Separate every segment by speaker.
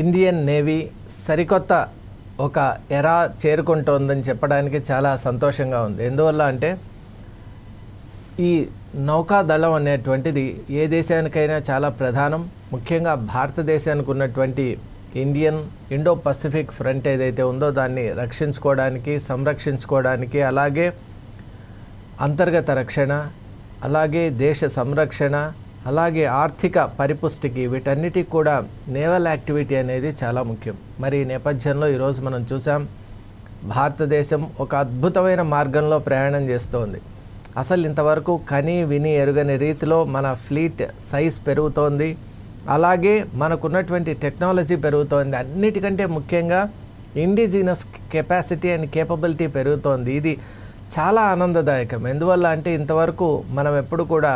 Speaker 1: Indian navy సరికొత్త ఒక ఎరా చేరుకుంటోందని చెప్పడానికి చాలా సంతోషంగా ఉంది. ఎందువల్ల అంటే ఈ నౌకాదళం అనేటువంటిది ఏ దేశానికైనా చాలా ప్రధానం. ముఖ్యంగా భారతదేశానికి ఉన్నటువంటి ఇండో పసిఫిక్ ఫ్రంట్ ఏదైతే ఉందో దాన్ని రక్షించుకోవడానికి, సంరక్షించుకోవడానికి, అలాగే అంతర్గత రక్షణ, అలాగే దేశ సంరక్షణ, అలాగే ఆర్థిక పరిపుష్టికి, వీటన్నిటికి కూడా నేవల్ యాక్టివిటీ అనేది చాలా ముఖ్యం. మరి ఈ నేపథ్యంలో ఈరోజు మనం చూసాం, భారతదేశం ఒక అద్భుతమైన మార్గంలో ప్రయాణం చేస్తోంది. అసలు ఇంతవరకు కని విని ఎరుగని రీతిలో మన ఫ్లీట్ సైజ్ పెరుగుతోంది, అలాగే మనకున్నటువంటి టెక్నాలజీ పెరుగుతోంది. అన్నిటికంటే ముఖ్యంగా ఇండిజినస్ కెపాసిటీ అండ్ కేపబిలిటీ పెరుగుతోంది. ఇది చాలా ఆనందదాయకం. ఎందువల్ల అంటే ఇంతవరకు మనం ఎప్పుడు కూడా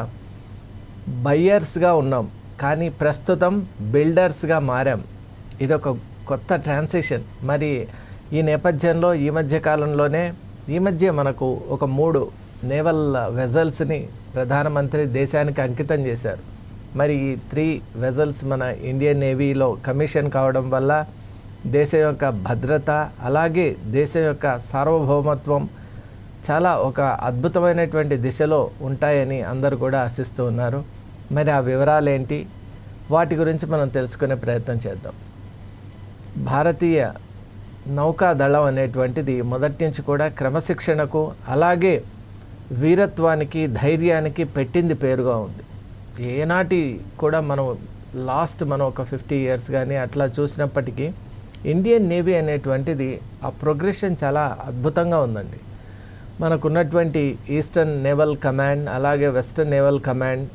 Speaker 1: బయ్యర్స్గా ఉన్నాం, కానీ ప్రస్తుతం బిల్డర్స్గా మారాం. ఇదొక కొత్త ట్రాన్సిషన్. మరి ఈ నేపథ్యంలో ఈ మధ్య మనకు ఒక 3 నేవల్ వెజల్స్ని ప్రధానమంత్రి దేశానికి అంకితం చేశారు. మరి ఈ 3 వెజల్స్ మన ఇండియన్ నేవీలో కమిషన్ కావడం వల్ల దేశం యొక్క భద్రత, అలాగే దేశం యొక్క సార్వభౌమత్వం చాలా ఒక అద్భుతమైనటువంటి దిశలో ఉంటాయని అందరూ కూడా ఆశిస్తూ ఉన్నారు. మరి ఆ వివరాలు ఏంటి, వాటి గురించి మనం తెలుసుకునే ప్రయత్నం చేద్దాం. భారతీయ నౌకాదళం అనేటువంటిది మొదటి నుంచి కూడా క్రమశిక్షణకు, అలాగే వీరత్వానికి, ధైర్యానికి పెట్టింది పేరుగా ఉంది. ఏనాటి కూడా మనం ఒక 50 ఇయర్స్ కానీ అట్లా చూసినప్పటికీ ఇండియన్ నేవీ అనేటువంటిది ఆ ప్రోగ్రెషన్ చాలా అద్భుతంగా ఉందండి. మనకున్నటువంటి ఈస్టర్న్ నేవల్ కమాండ్, అలాగే western naval command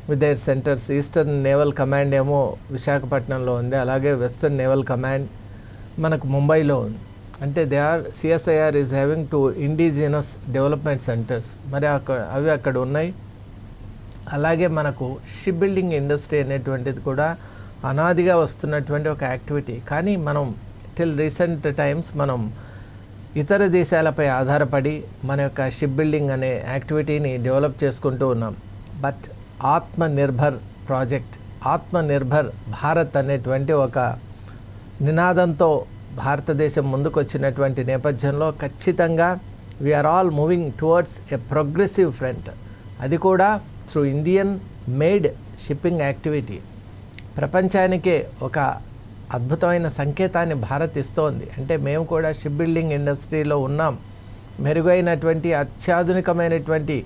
Speaker 1: with their centres. Eastern naval command ఏమో విశాఖపట్నంలో ఉంది, అలాగే వెస్టర్న్ నేవల్ కమాండ్ మనకు ముంబైలో ఉంది. అంటే CSIR is having 2 indigenous development centres. మరి అవి అక్కడ ఉన్నాయి. అలాగే మనకు షిప్ బిల్డింగ్ ఇండస్ట్రీ అనేటువంటిది కూడా అనాదిగా వస్తున్నటువంటి ఒక యాక్టివిటీ. కానీ మనం టిల్ రీసెంట్ టైమ్స్ మనం ఇతర దేశాలపై ఆధారపడి మన యొక్క షిప్ బిల్డింగ్ అనే యాక్టివిటీని డెవలప్ చేసుకుంటూ ఉన్నాం. బట్ ఆత్మనిర్భర్ ప్రాజెక్ట్, ఆత్మనిర్భర్ భారత్ అనేటువంటి ఒక నినాదంతో భారతదేశం ముందుకు వచ్చినటువంటి నేపథ్యంలో ఖచ్చితంగా we are all moving towards a progressive front. అది కూడా through Indian made shipping activity. ప్రపంచానికే ఒక అద్భుతమైన సంకేతాన్ని భారత్ ఇస్తోంది. అంటే మేము కూడా షిప్ బిల్డింగ్ ఇండస్ట్రీలో ఉన్నాం, మెరుగైనటువంటి అత్యాధునికమైనటువంటి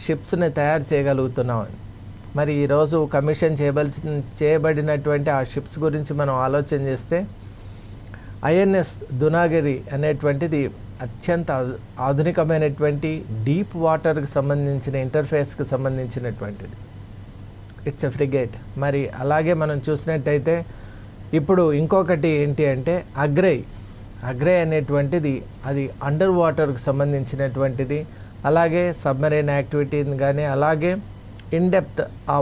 Speaker 1: షిప్స్ని తయారు చేయగలుగుతున్నాం. మరి ఈరోజు కమిషన్ చేయబడినటువంటి ఆ షిప్స్ గురించి మనం ఆలోచన చేస్తే INS దునాగిరి అనేటువంటిది అత్యంత ఆధునికమైనటువంటి డీప్ వాటర్కి సంబంధించిన ఇంటర్ఫేస్కి సంబంధించినటువంటిది. It's a frigate. మరి అలాగే మనం చూసినట్టయితే ఇప్పుడు ఇంకొకటి ఏంటి అంటే అగ్రై అనేటువంటిది అది అండర్ వాటర్కి సంబంధించినటువంటిది. అలాగే సబ్మరైన్ యాక్టివిటీని కానీ, అలాగే ఇన్డెప్త్ ఆ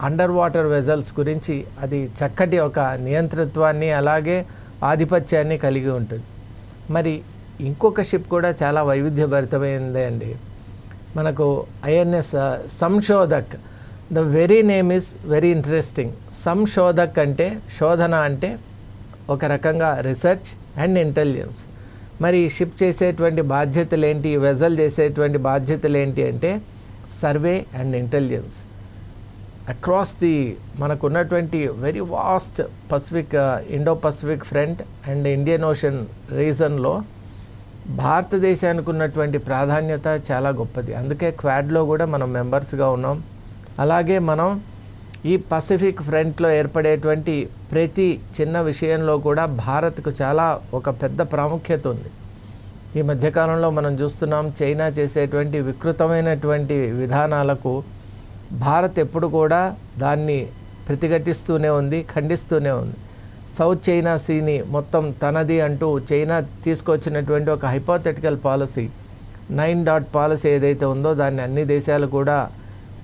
Speaker 1: అండర్ వాటర్ వెజల్స్ గురించి అది చక్కటి ఒక నియంతృత్వాన్ని, అలాగే ఆధిపత్యాన్ని కలిగి ఉంటుంది. మరి ఇంకొక షిప్ కూడా చాలా వైవిధ్యభరితమైందే అండి. మనకు INS Sanshodhak. The very name is very interesting. Sanshodhak అంటే, శోధన అంటే ఒక రకంగా రీసెర్చ్ అండ్ ఇంటెలిజెన్స్. మరి ఈ షిప్ చేసేటువంటి బాధ్యతలు ఏంటి, వెజల్ చేసేటువంటి బాధ్యతలు ఏంటి అంటే సర్వే అండ్ ఇంటెలిజెన్స్ అక్రాస్ మనకున్నటువంటి very vast Indo Pacific front and Indian ocean రీజన్లో భారతదేశానికి ఉన్నటువంటి ప్రాధాన్యత చాలా గొప్పది. అందుకే క్వాడ్లో కూడా మనం మెంబర్స్గా ఉన్నాం. అలాగే మనం ఈ పసిఫిక్ ఫ్రంట్లో ఏర్పడేటువంటి ప్రతి చిన్న విషయంలో కూడా భారత్కు చాలా ఒక పెద్ద ప్రాముఖ్యత ఉంది. ఈ మధ్యకాలంలో మనం చూస్తున్నాం, చైనా చేసేటువంటి వికృతమైనటువంటి విధానాలకు భారత్ ఎప్పుడు కూడా దాన్ని ప్రతిఘటిస్తూనే ఉంది, ఖండిస్తూనే ఉంది. సౌత్ చైనా సీని మొత్తం తనది అంటూ చైనా తీసుకొచ్చినటువంటి ఒక హైపోథెటికల్ పాలసీ, 9 డాట్ పాలసీ ఏదైతే ఉందో దాన్ని అన్ని దేశాలు కూడా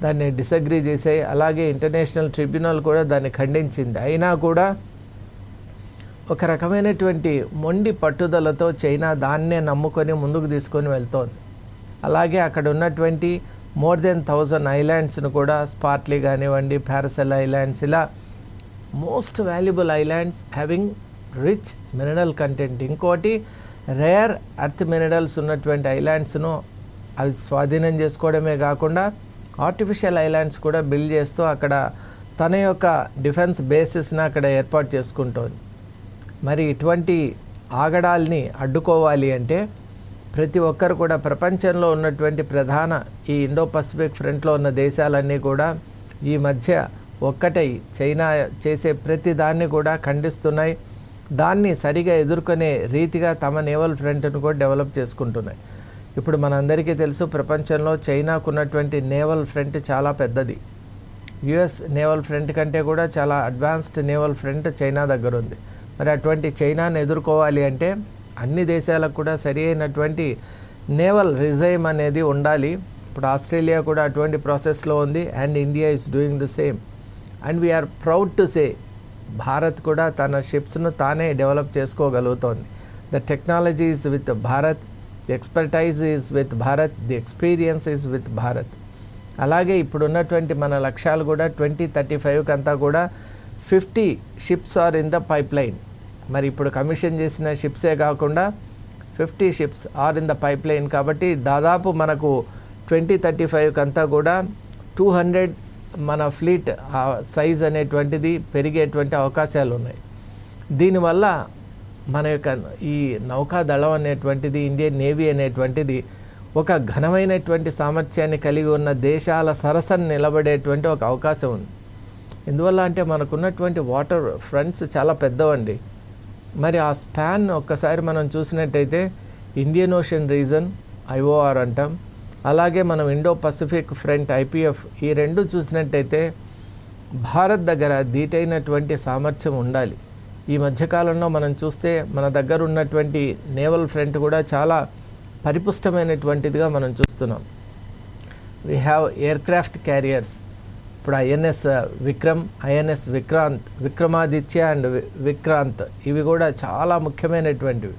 Speaker 1: దాన్ని డిసగ్రీ చేసాయి. అలాగే ఇంటర్నేషనల్ ట్రిబ్యునల్ కూడా దాన్ని ఖండించింది. అయినా కూడా ఒక రకమైనటువంటి మొండి పట్టుదలతో చైనా దాన్నే నమ్ముకొని ముందుకు తీసుకొని వెళ్తోంది. అలాగే అక్కడ ఉన్నటువంటి మోర్ దెన్ 1000 ఐలాండ్స్ను కూడా, స్పార్ట్లీ కానివ్వండి, పారసెల్ ఐలాండ్స్, ఇలా most valuable islands having rich mineral content. ఇంకోటి రేర్ ఎర్త్ మినరల్స్ ఉన్నటువంటి ఐలాండ్స్ను అవి స్వాధీనం చేసుకోవడమే కాకుండా ఆర్టిఫిషియల్ ఐలాండ్స్ కూడా బిల్డ్ చేస్తూ అక్కడ తన యొక్క డిఫెన్స్ బేసెస్ని అక్కడ ఏర్పాటు చేసుకుంటోంది. మరి ఇటువంటి ఆగడాల్ని అడ్డుకోవాలి అంటే ప్రతి ఒక్కరు కూడా ప్రపంచంలో ఉన్నటువంటి ప్రధాన ఈ ఇండో పసిఫిక్ ఫ్రంట్లో ఉన్న దేశాలన్నీ కూడా ఈ మధ్య ఒక్కటై చైనా చేసే ప్రతి దాన్ని కూడా ఖండిస్తున్నాయి. దాన్ని సరిగా ఎదుర్కొనే రీతిగా తమ నేవల్ ఫ్రంట్ను కూడా డెవలప్ చేసుకుంటున్నాయి. ఇప్పుడు మనందరికీ తెలుసు, ప్రపంచంలో చైనాకు ఉన్నటువంటి నేవల్ ఫ్రంట్ చాలా పెద్దది. యుఎస్ నేవల్ ఫ్రంట్ కంటే కూడా చాలా అడ్వాన్స్డ్ నేవల్ ఫ్రంట్ చైనా దగ్గర ఉంది. మరి అటువంటి చైనాను ఎదుర్కోవాలి అంటే అన్ని దేశాలకు కూడా సరి అయినటువంటి నేవల్ రిజైమ్ అనేది ఉండాలి. ఇప్పుడు ఆస్ట్రేలియా కూడా అటువంటి ప్రాసెస్లో ఉంది and India is doing the same. And we're proud to say Bharat కూడా తన షిప్స్ను తానే డెవలప్ చేసుకోగలుగుతోంది. The technology is with Bharat, the expertise is with Bharat, the experience is with Bharat. అలాగే ఇప్పుడు ఉన్నటువంటి మన లక్ష్యాలు కూడా 2035 అంతా కూడా 50 ships are in the pipeline. మరి ఇప్పుడు కమిషన్ చేసిన షిప్సే కాకుండా 50 ships are in the pipeline. కాబట్టి దాదాపు మనకు 2035 అంతా కూడా 200 మన ఫ్లీట్ సైజ్ అనేటువంటిది పెరిగేటువంటి అవకాశాలు ఉన్నాయి. దీనివల్ల మన యొక్క ఈ నౌకాదళం అనేటువంటిది, ఇండియన్ నేవీ అనేటువంటిది ఒక ఘనమైనటువంటి సామర్థ్యాన్ని కలిగి ఉన్న దేశాల సరసన నిలబడేటువంటి ఒక అవకాశం ఉంది. ఎందువల్ల అంటే మనకున్నటువంటి వాటర్ ఫ్రంట్స్ చాలా పెద్దవండి. మరి ఆ స్పాన్ ఒక్కసారి మనం చూసినట్టయితే ఇండియన్ ఓషన్ రీజన్ ఐఓఆర్ అంటాం, అలాగే మనం ఇండో పసిఫిక్ ఫ్రంట్ ఐపీఎఫ్, ఈ రెండు చూసినట్టయితే భారత్ దగ్గర దీటైనటువంటి సామర్థ్యం ఉండాలి. ఈ మధ్యకాలంలో మనం చూస్తే మన దగ్గర ఉన్నటువంటి నేవల్ ఫ్రంట్ కూడా చాలా పరిపుష్టమైనటువంటిదిగా మనం చూస్తున్నాం. We have aircraft carriers. ఇప్పుడు INS Vikram, INS Vikrant, Vikramaditya and Vikrant, ఇవి కూడా చాలా ముఖ్యమైనటువంటివి.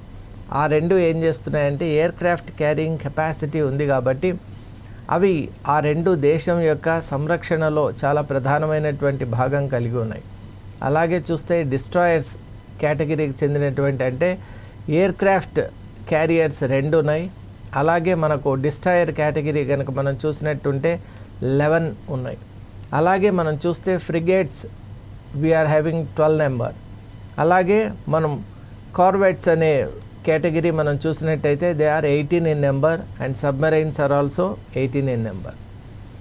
Speaker 1: ఆ రెండు ఏం చేస్తున్నాయంటే ఎయిర్క్రాఫ్ట్ క్యారింగ్ కెపాసిటీ ఉంది కాబట్టి అవి ఆ రెండు దేశం యొక్క సంరక్షణలో చాలా ప్రధానమైనటువంటి భాగం కలిగి ఉన్నాయి. అలాగే చూస్తే డిస్ట్రాయర్స్ కేటగిరీకి చెందినటువంటి అంటే ఎయిర్క్రాఫ్ట్ క్యారియర్స్ 2 ఉన్నాయి. అలాగే మనకు డిస్ట్రాయర్ కేటగిరీ కనుక మనం చూసినట్టుంటే 11 ఉన్నాయి. అలాగే మనం చూస్తే ఫ్రిగేట్స్ వీఆర్ హ్యావింగ్ 12 నెంబర్. అలాగే మనం కార్వెట్స్ అనే కేటగిరీ మనం చూసినట్టయితే they are 18 in number and submarines are also 18 in number.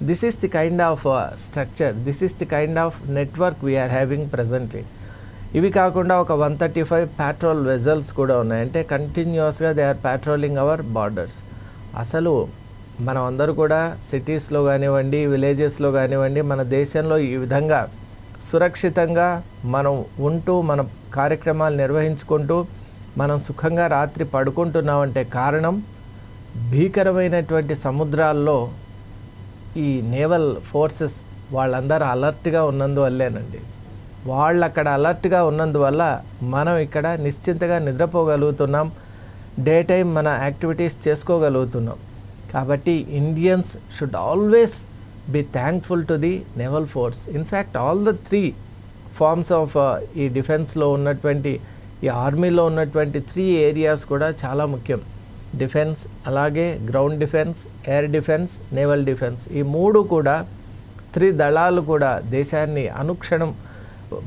Speaker 1: This is the kind of structure, this is the kind of network we are having presently. ఇవి కాకుండా ఒక 135 ప్యాట్రోల్ వెజల్స్ కూడా ఉన్నాయి. అంటే కంటిన్యూస్గా they are patrolling our borders. అసలు మనం అందరూ కూడా సిటీస్లో కానివ్వండి, విలేజెస్లో కానివ్వండి, మన దేశంలో ఈ విధంగా సురక్షితంగా మనం ఉంటూ మన కార్యక్రమాలు నిర్వహించుకుంటూ మనం సుఖంగా రాత్రి పడుకుంటున్నామంటే కారణం భీకరమైనటువంటి సముద్రాల్లో ఈ నేవల్ ఫోర్సెస్ వాళ్ళందరూ అలర్ట్గా ఉన్నందువల్లేనండి. వాళ్ళు అక్కడ అలర్ట్గా ఉన్నందువల్ల మనం ఇక్కడ నిశ్చింతగా నిద్రపోగలుగుతున్నాం, డే టైం మన యాక్టివిటీస్ చేసుకోగలుగుతున్నాం. కాబట్టి Indians should always be thankful to the naval force. In fact all the 3 forms of ఈ డిఫెన్స్లో ఉన్నటువంటి, ఈ ఆర్మీలో ఉన్నటువంటి 3 ఏరియాస్ కూడా చాలా ముఖ్యం. డిఫెన్స్, అలాగే ground defence, air defence, naval defence, ఈ 3 కూడా 3 దళాలు కూడా దేశాన్ని అనుక్షణం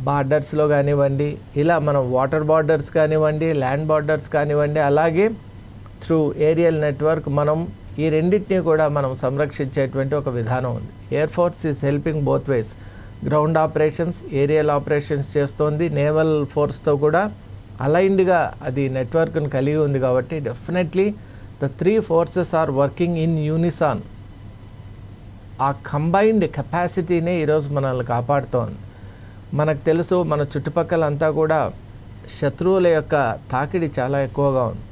Speaker 1: బార్డర్స్లో కానివ్వండి, ఇలా మనం వాటర్ బార్డర్స్ కానివ్వండి, ల్యాండ్ బార్డర్స్ కానివ్వండి, అలాగే త్రూ ఏరియల్ నెట్వర్క్ మనం ఈ రెండింటినీ కూడా మనం సంరక్షించేటువంటి ఒక విధానం ఉంది. Air force is helping both ways. Ground operations, aerial operations చేస్తోంది. నేవల్ ఫోర్స్తో కూడా అలైన్డ్గా అది నెట్వర్క్ను కలిగి ఉంది. కాబట్టి definitely the 3 forces are working in unison. ఆ కంబైన్డ్ కెపాసిటీనే ఈరోజు మనల్ని కాపాడుతోంది. మనకు తెలుసు, మన చుట్టుపక్కల అంతా కూడా శత్రువుల యొక్క తాకిడి చాలా ఎక్కువగా ఉంది.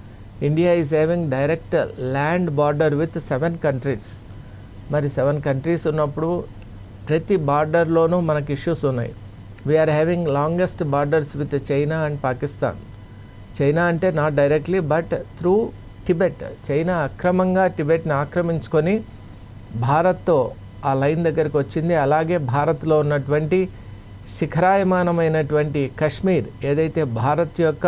Speaker 1: India is having direct land border with 7 countries. మరి 7 కంట్రీస్ ఉన్నప్పుడు ప్రతి బార్డర్లోనూ మనకి ఇష్యూస్ ఉన్నాయి. We're having longest borders with China and Pakistan. China అంటే not directly but through Tibet. China అక్రమంగా టిబెట్ని ఆక్రమించుకొని భారత్తో ఆ లైన్ దగ్గరికి వచ్చింది. అలాగే భారత్లో ఉన్నటువంటి శిఖరాయమానమైనటువంటి కశ్మీర్ ఏదైతే భారత్ యొక్క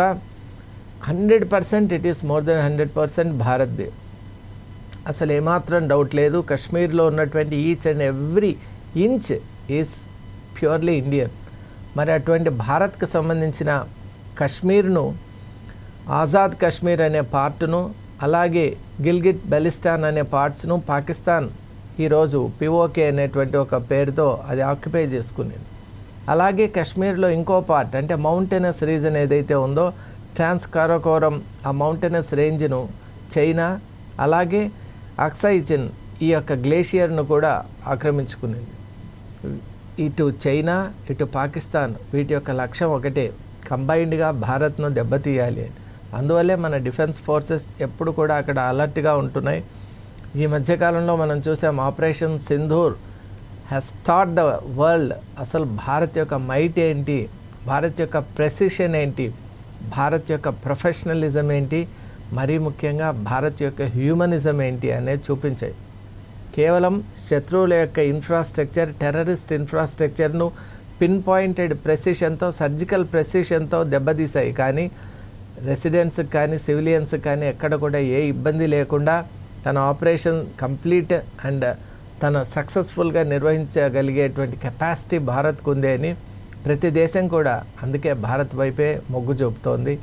Speaker 1: 100%, ఇట్ ఈస్ మోర్ దెన్ 100% భారత్దే. అసలు ఏమాత్రం డౌట్ లేదు. కశ్మీర్లో ఉన్నటువంటి each and every inch is purely Indian. మరి అటువంటి భారత్కు సంబంధించిన కశ్మీర్ను, ఆజాద్ కశ్మీర్ అనే పార్టును, అలాగే గిల్గిట్ బెలిస్టాన్ అనే పార్ట్స్ను పాకిస్తాన్ ఈరోజు పిఓకే అనేటువంటి ఒక పేరుతో అది ఆక్యుపై చేసుకునేది. అలాగే కశ్మీర్లో ఇంకో పార్ట్ అంటే మౌంటైనస్ రీజన్ ఏదైతే ఉందో ట్రాన్స్ కారాకోరం, ఆ మౌంటైనస్ రేంజ్ను చైనా, అలాగే అక్సాయి చిన్ ఈ యొక్క గ్లేషియర్ను కూడా ఆక్రమించుకునేది. ఇటు చైనా ఇటు పాకిస్తాన్ వీటి యొక్క లక్ష్యం ఒకటే, కంబైన్డ్గా భారత్ను దెబ్బతీయాలి. అందువల్లే మన డిఫెన్స్ ఫోర్సెస్ ఎప్పుడు కూడా అక్కడ అలర్ట్గా ఉంటున్నాయి. ఈ మధ్యకాలంలో మనం చూసాం operation Sindoor has taught the world అసలు భారత్ యొక్క మైట్ ఏంటి, భారత్ యొక్క ప్రెసిషన్ ఏంటి, భారత్ యొక్క ప్రొఫెషనలిజం ఏంటి, మరీ ముఖ్యంగా భారత్ యొక్క హ్యూమనిజం ఏంటి అనేది చూపించాయి. కేవలం శత్రువుల యొక్క ఇన్ఫ్రాస్ట్రక్చర్, టెర్రరిస్ట్ ఇన్ఫ్రాస్ట్రక్చర్ను పిన్ పాయింటెడ్ ప్రెసిషన్తో, సర్జికల్ ప్రెసిషన్తో దెబ్బతీశాయి. కానీ రెసిడెంట్స్కి కానీ సివిలియన్స్కి కానీ ఎక్కడ కూడా ఏ ఇబ్బంది లేకుండా తన ఆపరేషన్ కంప్లీట్ అండ్ తన సక్సెస్ఫుల్గా నిర్వహించగలిగేటువంటి కెపాసిటీ భారత్కు ఉంది అని ప్రతి దేశం కూడా అందుకే భారత్ వైపే మొగ్గు చూపుతోంది.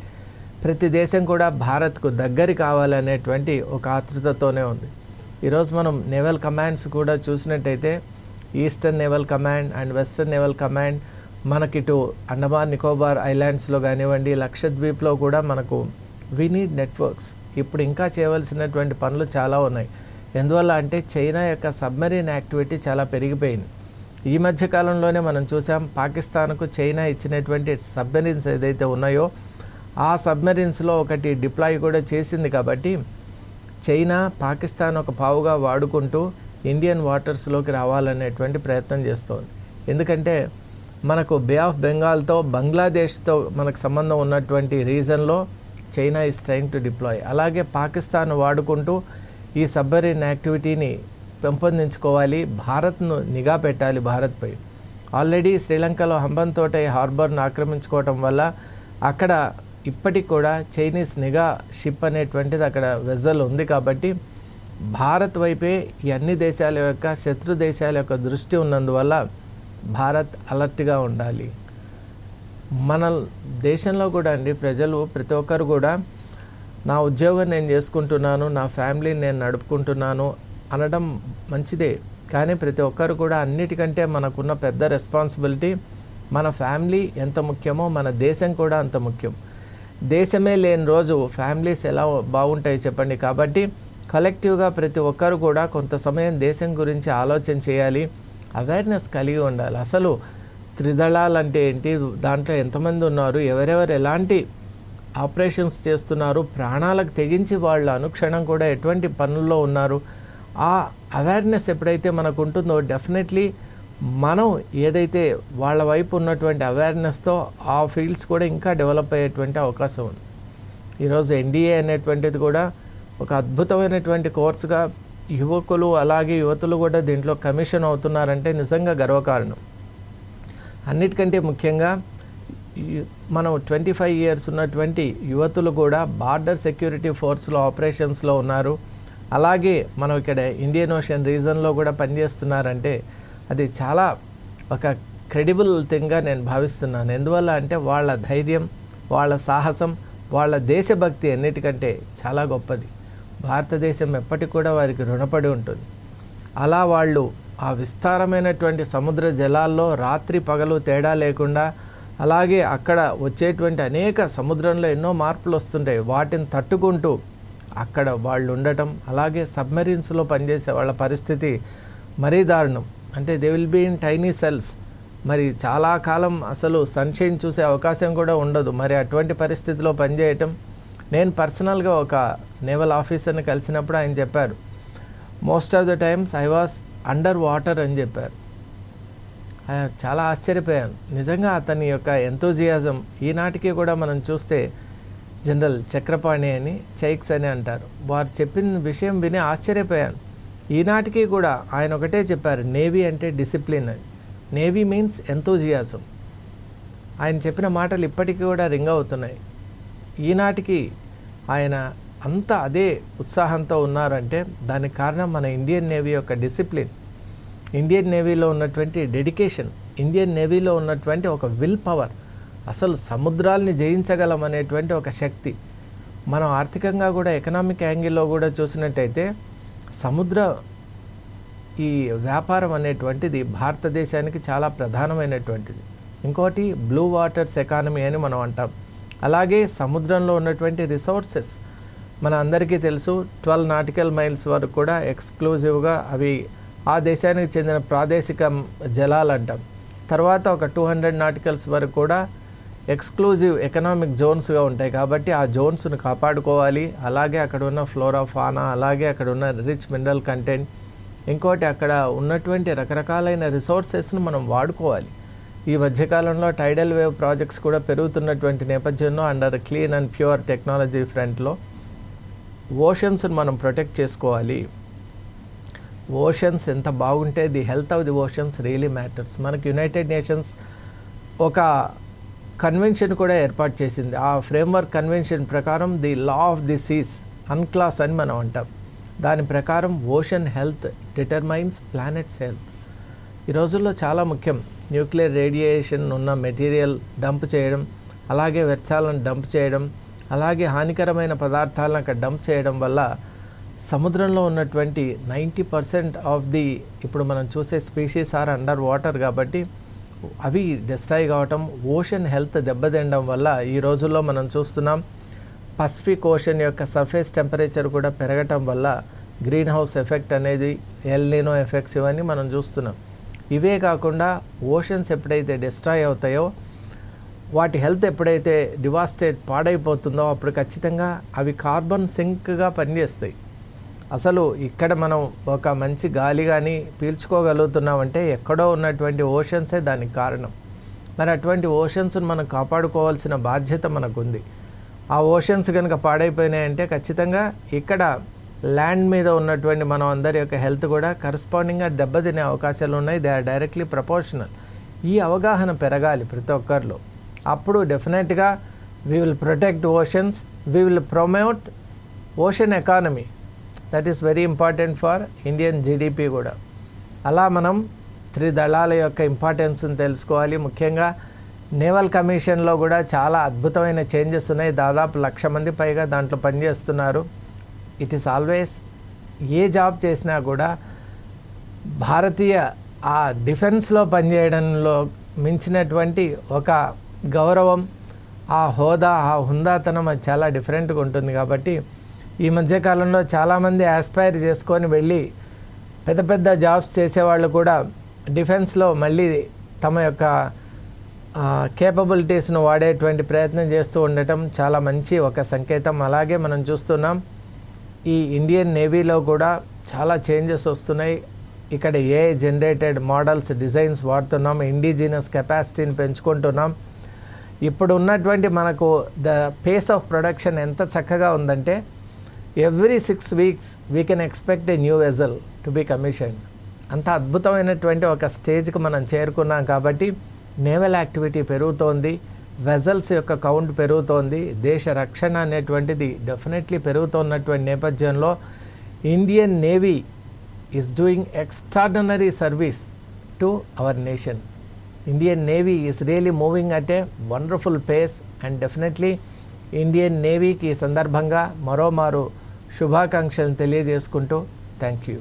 Speaker 1: ప్రతి దేశం కూడా భారత్కు దగ్గర కావాలనేటువంటి ఒక ఆతృతతోనే ఉంది. ఈరోజు మనం నేవల్ కమాండ్స్ కూడా చూసినట్టయితే eastern naval command and western naval command మనకిటు అండమాన్ నికోబార్ ఐలాండ్స్లో కానివ్వండి, లక్షద్వీప్లో కూడా మనకు వీ నీడ్ నెట్వర్క్స్. ఇప్పుడు ఇంకా చేయవలసినటువంటి పనులు చాలా ఉన్నాయి. ఎందువల్ల అంటే చైనా యొక్క సబ్మెరీన్ యాక్టివిటీ చాలా పెరిగిపోయింది. ఈ మధ్య కాలంలోనే మనం చూసాం పాకిస్తాన్కు చైనా ఇచ్చినటువంటి సబ్మెరీన్స్ ఏదైతే ఉన్నాయో ఆ సబ్మెరీన్స్లో ఒకటి డిప్లాయ్ కూడా చేసింది. కాబట్టి చైనా పాకిస్తాన్ ఒక పావుగా వాడుకుంటూ ఇండియన్ వాటర్స్లోకి రావాలనేటువంటి ప్రయత్నం చేస్తోంది. ఎందుకంటే మనకు బే ఆఫ్ బెంగాల్తో, బంగ్లాదేశ్తో మనకు సంబంధం ఉన్నటువంటి రీజన్లో China is trying to deploy. అలాగే పాకిస్తాన్ వాడుకుంటూ ఈ సబ్మెరీన్ యాక్టివిటీని పెంపొందించుకోవాలి, భారత్ను నిఘా పెట్టాలి భారత్పై. ఆల్రెడీ శ్రీలంకలో హంబన్తోట హార్బర్ను ఆక్రమించుకోవటం వల్ల అక్కడ ఇప్పటికి కూడా చైనీస్ నిఘా షిప్ అనేటువంటిది అక్కడ వెజల్ ఉంది. కాబట్టి భారత్ వైపే ఈ అన్ని దేశాల యొక్క, శత్రు దేశాల యొక్క దృష్టి ఉన్నందువల్ల భారత్ అలర్ట్గా ఉండాలి. మన దేశంలో కూడా అండి ప్రజలు ప్రతి ఒక్కరు కూడా నా ఉద్యోగం నేను చేసుకుంటున్నాను, నా ఫ్యామిలీని నేను నడుపుకుంటున్నాను అనడం మంచిదే. కానీ ప్రతి ఒక్కరు కూడా అన్నిటికంటే మనకున్న పెద్ద రెస్పాన్సిబిలిటీ మన ఫ్యామిలీ ఎంత ముఖ్యమో మన దేశం కూడా అంత ముఖ్యం. దేశమే లేని రోజు ఫ్యామిలీస్ ఎలా బాగుంటాయి చెప్పండి. కాబట్టి కలెక్టివ్గా ప్రతి ఒక్కరు కూడా కొంత సమయం దేశం గురించి ఆలోచన చేయాలి, అవేర్నెస్ కలిగి ఉండాలి. అసలు త్రిదళాలు అంటే ఏంటి, దాంట్లో ఎంతమంది ఉన్నారు, ఎవరెవరు ఎలాంటి ఆపరేషన్స్ చేస్తున్నారు, ప్రాణాలకు తెగించి వాళ్ళు అనుక్షణం కూడా ఎటువంటి పనుల్లో ఉన్నారు, ఆ అవేర్నెస్ ఎప్పుడైతే మనకు ఉంటుందో డెఫినెట్లీ మనం ఏదైతే వాళ్ళ వైపు ఉన్నటువంటి అవేర్నెస్తో ఆ ఫీల్డ్స్ కూడా ఇంకా డెవలప్ అయ్యేటువంటి అవకాశం ఉంది. ఈరోజు ఎన్డీఏ అనేటువంటిది కూడా ఒక అద్భుతమైనటువంటి కోర్సుగా యువకులు అలాగే యువతులు కూడా దీంట్లో కమిషన్ అవుతున్నారంటే నిజంగా గర్వకారణం. అన్నిటికంటే ముఖ్యంగా మనం 25 years ఉన్నటువంటి యువతులు కూడా బార్డర్ సెక్యూరిటీ ఫోర్స్లో ఆపరేషన్స్లో ఉన్నారు. అలాగే మనం ఇక్కడ ఇండియన్ ఓషన్ రీజన్లో కూడా పనిచేస్తున్నారంటే అది చాలా ఒక క్రెడిబుల్ థింగ్గా నేను భావిస్తున్నాను. ఎందువల్ల అంటే వాళ్ళ ధైర్యం, వాళ్ళ సాహసం, వాళ్ళ దేశభక్తి అన్నిటికంటే చాలా గొప్పది. భారతదేశం ఎప్పటికి కూడా వారికి రుణపడి ఉంటుంది. అలా వాళ్ళు ఆ విస్తారమైనటువంటి సముద్ర జలాల్లో రాత్రి పగలు తేడా లేకుండా, అలాగే అక్కడ వచ్చేటువంటి అనేక సముద్రంలో ఎన్నో మార్పులు వస్తుంటాయి, వాటిని తట్టుకుంటూ అక్కడ వాళ్ళు ఉండటం, అలాగే సబ్మెరీన్స్లో పనిచేసే వాళ్ళ పరిస్థితి మరీ దారుణం. అంటే they will be in tiny cells. మరి చాలా కాలం అసలు సన్షైన్ చూసే అవకాశం కూడా ఉండదు. మరి అటువంటి పరిస్థితిలో పనిచేయటం, నేను పర్సనల్గా ఒక నేవల్ ఆఫీసర్ని కలిసినప్పుడు ఆయన చెప్పారు, most of the times I was under water అని చెప్పారు. చాలా ఆశ్చర్యపోయాను. నిజంగా అతని యొక్క ఎంతూజియాజం ఈనాటికి కూడా మనం చూస్తే జనరల్ చక్రపాణి అని, చైక్స్ అని అంటారు, వారు చెప్పిన విషయం విని ఆశ్చర్యపోయాను. ఈనాటికి కూడా ఆయన ఒకటే చెప్పారు, నేవీ అంటే డిసిప్లిన్ అని. Navy means enthusiasm. ఆయన చెప్పిన మాటలు ఇప్పటికీ కూడా రింగ్ అవుతున్నాయి. ఈనాటికి ఆయన అంత అదే ఉత్సాహంతో ఉన్నారంటే దానికి కారణం మన ఇండియన్ నేవీ యొక్క డిసిప్లిన్, ఇండియన్ నేవీలో ఉన్నటువంటి డెడికేషన్, ఇండియన్ నేవీలో ఉన్నటువంటి ఒక విల్ పవర్, అసలు సముద్రాల్ని జయించగలం అనేటువంటి ఒక శక్తి. మనం ఆర్థికంగా కూడా ఎకనామిక్ యాంగిల్లో కూడా చూసినట్టయితే సముద్ర ఈ వ్యాపారం అనేటువంటిది భారతదేశానికి చాలా ప్రధానమైనటువంటిది. ఇంకోటి బ్లూ వాటర్స్ ఎకానమీ అని మనం అంటాం. అలాగే సముద్రంలో ఉన్నటువంటి రిసోర్సెస్ మన అందరికీ తెలుసు. 12 నాటికల్ మైల్స్ వరకు కూడా ఎక్స్క్లూజివ్గా అవి ఆ దేశానికి చెందిన ప్రాదేశిక జలాలు అంటాం. తర్వాత ఒక 200 నాటికల్స్ వరకు కూడా ఎక్స్క్లూజివ్ ఎకనామిక్ జోన్స్గా ఉంటాయి. కాబట్టి ఆ జోన్స్ను కాపాడుకోవాలి. అలాగే అక్కడ ఉన్న ఫ్లోరా ఫానా, అలాగే అక్కడ ఉన్న రిచ్ మినరల్ కంటెంట్, ఇంకోటి అక్కడ ఉన్నటువంటి రకరకాలైన రిసోర్సెస్ను మనం వాడుకోవాలి. ఈ మధ్యకాలంలో టైడల్ వేవ్ ప్రాజెక్ట్స్ కూడా పెరుగుతున్నటువంటి నేపథ్యంలో under clean and pure technology ఫ్రంట్లో ఓషన్స్ని మనం ప్రొటెక్ట్ చేసుకోవాలి. ఓషన్స్ ఎంత బాగుంటే the health of the oceans really matters. మనకి యునైటెడ్ నేషన్స్ ఒక కన్వెన్షన్ కూడా ఏర్పాటు చేసింది. ఆ ఫ్రేమ్వర్క్ కన్వెన్షన్ ప్రకారం the law of the seas, UNCLOS అని మనం అంటాం. దాని ప్రకారం ocean health determines planet's health. ఈ రోజుల్లో చాలా ముఖ్యం. న్యూక్లియర్ రేడియేషన్ ఉన్న మెటీరియల్ డంప్ చేయడం, అలాగే వ్యర్థాలను డంప్ చేయడం, అలాగే హానికరమైన పదార్థాలను అక్కడ డంప్ చేయడం వల్ల సముద్రంలో ఉన్నటువంటి 90% ఆఫ్ ది ఇప్పుడు మనం చూసే స్పీషీస్ ఆర్ అండర్ వాటర్. కాబట్టి అవి డిస్ట్రాయ్ కావటం, ఓషన్ హెల్త్ దెబ్బతినడం వల్ల ఈ రోజుల్లో మనం చూస్తున్నాం పసిఫిక్ ఓషన్ యొక్క సర్ఫేస్ టెంపరేచర్ కూడా పెరగటం వల్ల గ్రీన్ హౌస్ ఎఫెక్ట్ అనేది, ఎల్ నినో ఎఫెక్ట్స్ ఇవన్నీ మనం చూస్తున్నాం. ఇవే కాకుండా ఓషన్స్ ఎప్పుడైతే డిస్ట్రాయ్ అవుతాయో, వాటి హెల్త్ ఎప్పుడైతే డివాస్టేట్ పాడైపోతుందో అప్పుడు ఖచ్చితంగా అవి కార్బన్ సింక్గా పనిచేస్తాయి. అసలు ఇక్కడ మనం ఒక మంచి గాలి కానీ పీల్చుకోగలుగుతున్నామంటే ఎక్కడో ఉన్నటువంటి ఓషన్సే దానికి కారణం. మరి అటువంటి ఓషన్స్ని మనం కాపాడుకోవాల్సిన బాధ్యత మనకుంది. ఆ ఓషన్స్ కనుక పాడైపోయినాయంటే ఖచ్చితంగా ఇక్కడ ల్యాండ్ మీద ఉన్నటువంటి మనం అందరి యొక్క హెల్త్ కూడా కరస్పాండింగ్గా దెబ్బతినే అవకాశాలు ఉన్నాయి. They are directly proportional. ఈ అవగాహన పెరగాలి ప్రతి ఒక్కరిలో. అప్పుడు డెఫినెట్గా we will protect oceans, we will promote ocean economy. That is very important for Indian GDP కూడా. అలా మనం త్రిదళాల యొక్క ఇంపార్టెన్స్ని తెలుసుకోవాలి. ముఖ్యంగా నేవల్ కమిషన్లో కూడా చాలా అద్భుతమైన చేంజెస్ ఉన్నాయి. దాదాపు 1,00,000 మంది పైగా దాంట్లో పనిచేస్తున్నారు. It is always a job చేసినా కూడా భారతీయ ఆ డిఫెన్స్లో పనిచేయడంలో మించినటువంటి ఒక గౌరవం, ఆ హోదా, ఆ హుందాతనం అది చాలా డిఫరెంట్గా ఉంటుంది. కాబట్టి ఈ మధ్యకాలంలో చాలామంది ఆస్పైర్ చేసుకొని వెళ్ళి పెద్ద పెద్ద జాబ్స్ చేసేవాళ్ళు కూడా డిఫెన్స్లో మళ్ళీ తమ యొక్క కేపబిలిటీస్ను వాడేటువంటి ప్రయత్నం చేస్తూ ఉండటం చాలా మంచి ఒక సంకేతం. అలాగే మనం చూస్తున్నాం ఈ ఇండియన్ నేవీలో కూడా చాలా చేంజెస్ వస్తున్నాయి. ఇక్కడ ఏఐ జనరేటెడ్ మోడల్స్, డిజైన్స్ వాడుతున్నాం. ఇండిజినస్ కెపాసిటీని పెంచుకుంటున్నాం. ఇప్పుడు ఉన్నటువంటి మనకు ద పేస్ ఆఫ్ ప్రొడక్షన్ ఎంత చక్కగా ఉందంటే every 6 weeks we can expect a new vessel to be commissioned. అంత అద్భుతమైనటువంటి ఒక స్టేజ్కి మనం చేరుకున్నాం. కాబట్టి నేవల్ యాక్టివిటీ పెరుగుతోంది, వెజల్స్ యొక్క కౌంట్ పెరుగుతోంది, దేశ రక్షణ అనేటువంటిది డెఫినెట్లీ పెరుగుతున్నటువంటి నేపథ్యంలో Indian navy is doing extraordinary service to our nation. Indian navy is really moving at a wonderful pace. And definitely Indian నేవీకి ఈ సందర్భంగా మరోమారు శుభాకాంక్షలను తెలియజేసుకుంటూ థ్యాంక్ యూ.